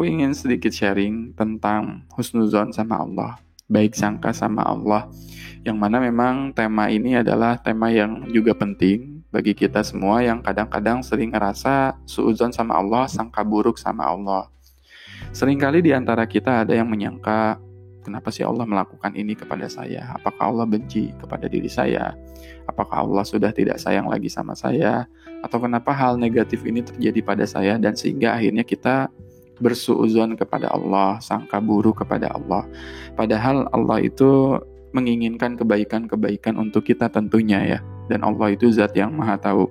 aku ingin sedikit sharing tentang husnuzon sama Allah, baik sangka sama Allah, yang mana memang tema ini adalah tema yang juga penting bagi kita semua yang kadang-kadang sering ngerasa suudzon sama Allah, sangka buruk sama Allah. Seringkali di antara kita ada yang menyangka, kenapa sih Allah melakukan ini kepada saya? Apakah Allah benci kepada diri saya? Apakah Allah sudah tidak sayang lagi sama saya? Atau kenapa hal negatif ini terjadi pada saya dan sehingga akhirnya kita bersuudzon kepada Allah, sangka buruk kepada Allah. Padahal Allah itu menginginkan kebaikan-kebaikan untuk kita tentunya ya. Dan Allah itu zat yang maha tahu.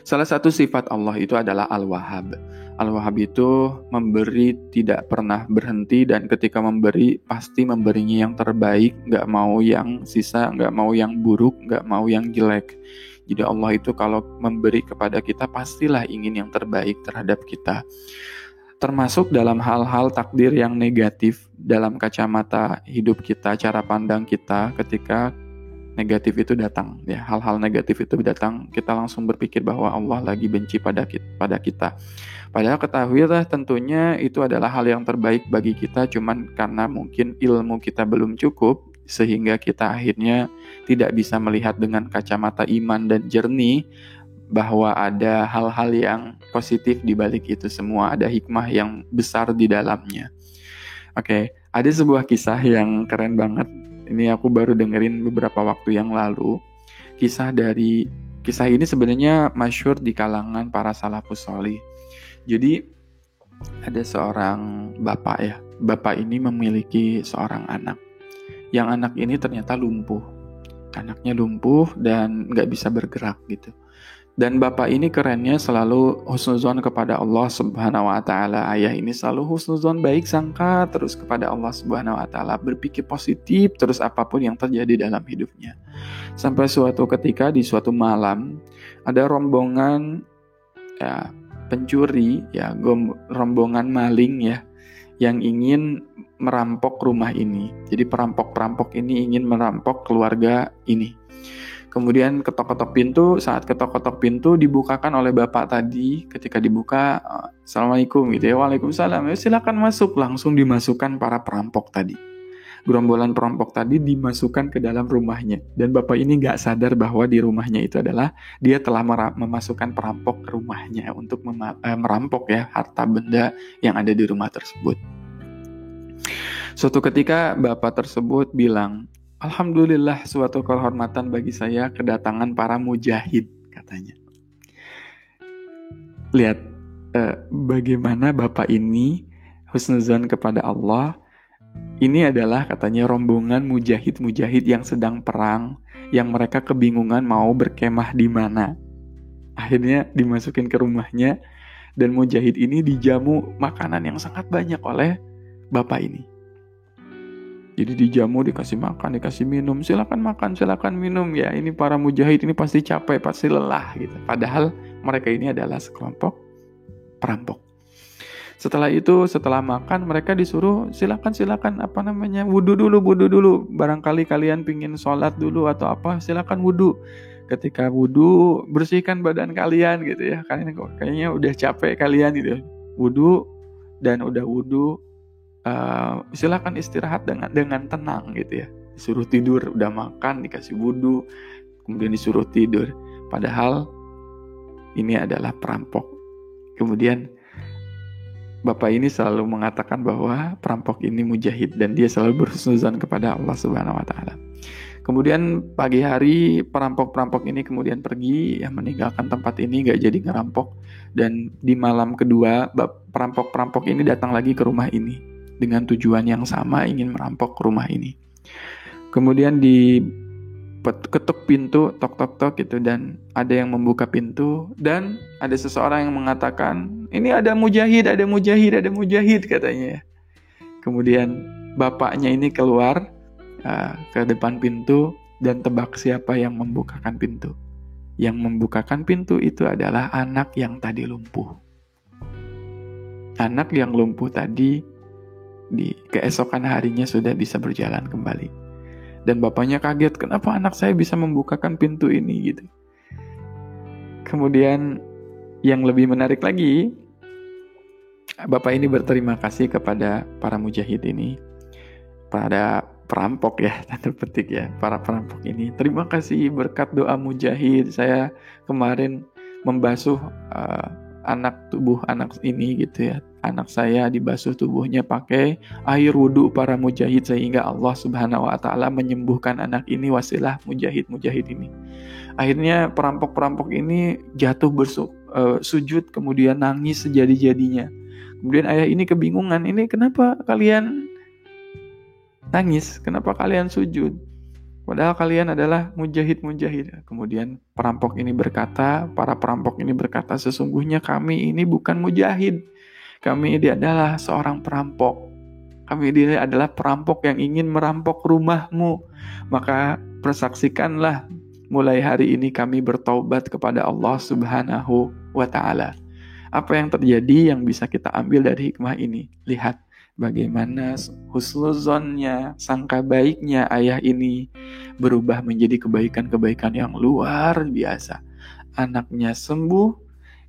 Salah satu sifat Allah itu adalah Al-Wahhab. Al-Wahhab itu memberi tidak pernah berhenti dan ketika memberi pasti memberinya yang terbaik, gak mau yang sisa, gak mau yang buruk, gak mau yang jelek. Jadi Allah itu kalau memberi kepada kita pastilah ingin yang terbaik terhadap kita. Termasuk dalam hal-hal takdir yang negatif dalam kacamata hidup kita, cara pandang kita ketika negatif itu datang, ya hal-hal negatif itu datang, kita langsung berpikir bahwa Allah lagi benci pada kita. Padahal ketahuilah tentunya itu adalah hal yang terbaik bagi kita, cuman karena mungkin ilmu kita belum cukup sehingga kita akhirnya tidak bisa melihat dengan kacamata iman dan jernih bahwa ada hal-hal yang positif di balik itu semua, ada hikmah yang besar di dalamnya. Oke, ada sebuah kisah yang keren banget. Ini aku baru dengerin beberapa waktu yang lalu. Kisah ini sebenarnya masyhur di kalangan para salafus sholih. Jadi ada seorang bapak ya. Bapak ini memiliki seorang anak. Yang anak ini ternyata lumpuh. Anaknya lumpuh dan gak bisa bergerak gitu. Dan bapak ini kerennya selalu husnuzon kepada Allah Subhanahu wa taala. Ayah ini selalu husnuzon, baik sangka terus kepada Allah Subhanahu wa taala, berpikir positif terus apapun yang terjadi dalam hidupnya. Sampai suatu ketika di suatu malam ada rombongan ya pencuri ya, rombongan maling ya yang ingin merampok rumah ini. Jadi perampok-perampok ini ingin merampok keluarga ini. Kemudian ketok-ketok pintu, saat ketok-ketok pintu dibukakan oleh bapak tadi, ketika dibuka, Assalamualaikum gitu ya, Waalaikumsalam, ya, silakan masuk, langsung dimasukkan para perampok tadi. Gerombolan perampok tadi dimasukkan ke dalam rumahnya, dan bapak ini gak sadar bahwa di rumahnya itu adalah, dia telah memasukkan perampok ke rumahnya untuk merampok ya, harta benda yang ada di rumah tersebut. Suatu ketika bapak tersebut bilang, Alhamdulillah suatu kehormatan bagi saya kedatangan para mujahid, katanya. Lihat bagaimana bapak ini husnuzon kepada Allah. Ini adalah katanya rombongan mujahid-mujahid yang sedang perang, yang mereka kebingungan mau berkemah di mana. Akhirnya dimasukin ke rumahnya dan mujahid ini dijamu makanan yang sangat banyak oleh bapak ini. Jadi dijamu, dikasih makan, dikasih minum, silakan makan, silakan minum ya. Ini para mujahid ini pasti capek, pasti lelah gitu. Padahal mereka ini adalah sekelompok perampok. Setelah itu, setelah makan mereka disuruh silakan wudu dulu. Barangkali kalian pingin sholat dulu atau apa, silakan wudu. Ketika wudu, bersihkan badan kalian gitu ya. Kayaknya udah capek kalian gitu. Wudu dan udah wudu. Silakan istirahat dengan tenang gitu ya. Disuruh tidur, udah makan, dikasih wudu, kemudian disuruh tidur. Padahal ini adalah perampok. Kemudian bapak ini selalu mengatakan bahwa perampok ini mujahid dan dia selalu berhusnuzon kepada Allah Subhanahu wa taala. Kemudian pagi hari perampok-perampok ini kemudian pergi ya, meninggalkan tempat ini, gak jadi ngerampok. Dan di malam kedua perampok-perampok ini datang lagi ke rumah ini dengan tujuan yang sama, ingin merampok rumah ini. Kemudian ketuk pintu, tok gitu, dan ada yang membuka pintu dan ada seseorang yang mengatakan, ini ada mujahid katanya. Kemudian bapaknya ini keluar ke depan pintu dan tebak siapa yang membukakan pintu. Yang membukakan pintu itu adalah anak yang tadi lumpuh. Anak yang lumpuh tadi di keesokan harinya sudah bisa berjalan kembali. Dan bapaknya kaget, kenapa anak saya bisa membukakan pintu ini gitu. Kemudian yang lebih menarik lagi, Bapak ini berterima kasih kepada para mujahid ini, pada perampok ya, tanda petik ya, para perampok ini. Terima kasih berkat doa mujahid, saya kemarin membasuh tubuh anak ini gitu ya. Anak saya dibasuh tubuhnya pakai air wudhu para mujahid, sehingga Allah Subhanahu wa Ta'ala menyembuhkan anak ini wasilah mujahid ini. Akhirnya perampok-perampok ini jatuh sujud, kemudian nangis sejadi-jadinya. Kemudian ayah ini kebingungan, ini kenapa kalian nangis? Kenapa kalian sujud? Padahal kalian adalah mujahid-mujahid. Kemudian para perampok ini berkata, sesungguhnya kami ini bukan mujahid. Kami ini adalah seorang perampok. Kami ini adalah perampok yang ingin merampok rumahmu. Maka persaksikanlah, mulai hari ini kami bertaubat kepada Allah Subhanahu wa Ta'ala. Apa yang terjadi yang bisa kita ambil dari hikmah ini? Lihat bagaimana husnuzonnya, sangka baiknya ayah ini berubah menjadi kebaikan-kebaikan yang luar biasa. Anaknya sembuh,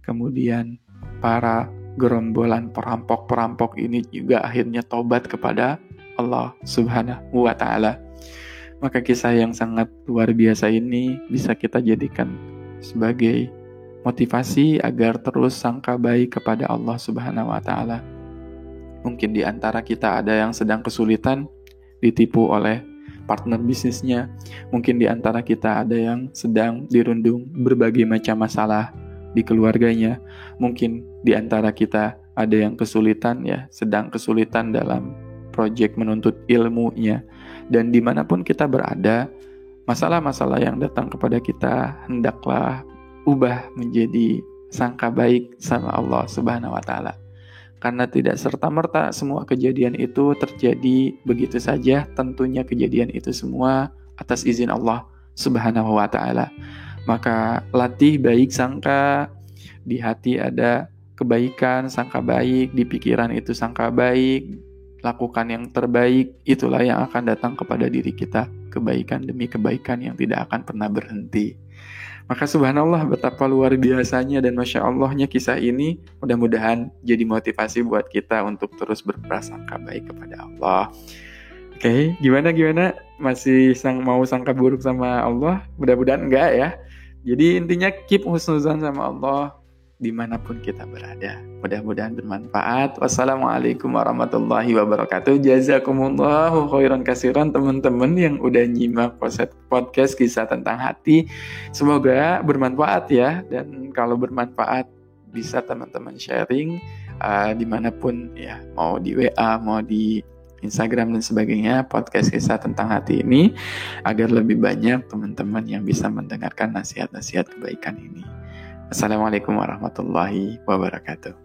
kemudian para gerombolan perampok-perampok ini juga akhirnya taubat kepada Allah Subhanahu wa Ta'ala. Maka kisah yang sangat luar biasa ini bisa kita jadikan sebagai motivasi agar terus sangka baik kepada Allah Subhanahu wa Ta'ala. Mungkin di antara kita ada yang sedang kesulitan, ditipu oleh partner bisnisnya. Mungkin di antara kita ada yang sedang dirundung berbagai macam masalah di keluarganya. Mungkin di antara kita ada yang sedang kesulitan dalam proyek menuntut ilmunya. Dan dimanapun kita berada, masalah-masalah yang datang kepada kita hendaklah ubah menjadi sangka baik sama Allah Subhanahu wa Ta'ala. Karena tidak serta-merta semua kejadian itu terjadi begitu saja. Tentunya kejadian itu semua atas izin Allah Subhanahu wa Ta'ala. Maka latih baik sangka, di hati ada kebaikan, sangka baik, di pikiran itu sangka baik, lakukan yang terbaik, itulah yang akan datang kepada diri kita, kebaikan demi kebaikan yang tidak akan pernah berhenti. Maka subhanallah betapa luar biasanya dan masya Allahnya kisah ini, mudah-mudahan jadi motivasi buat kita untuk terus berprasangka baik kepada Allah. Oke, gimana? Masih mau sangka buruk sama Allah? Mudah-mudahan enggak ya. Jadi intinya keep husnuzan sama Allah dimanapun kita berada. Mudah-mudahan bermanfaat. Wassalamualaikum warahmatullahi wabarakatuh. Jazakumullahu khairan katsiran teman-teman yang udah nyimak podcast kisah tentang hati. Semoga bermanfaat ya. Dan kalau bermanfaat bisa teman-teman sharing dimanapun ya. Mau di WA, mau di Instagram dan sebagainya, podcast kisah tentang hati ini, agar lebih banyak teman-teman yang bisa mendengarkan nasihat-nasihat kebaikan ini. Assalamualaikum warahmatullahi wabarakatuh.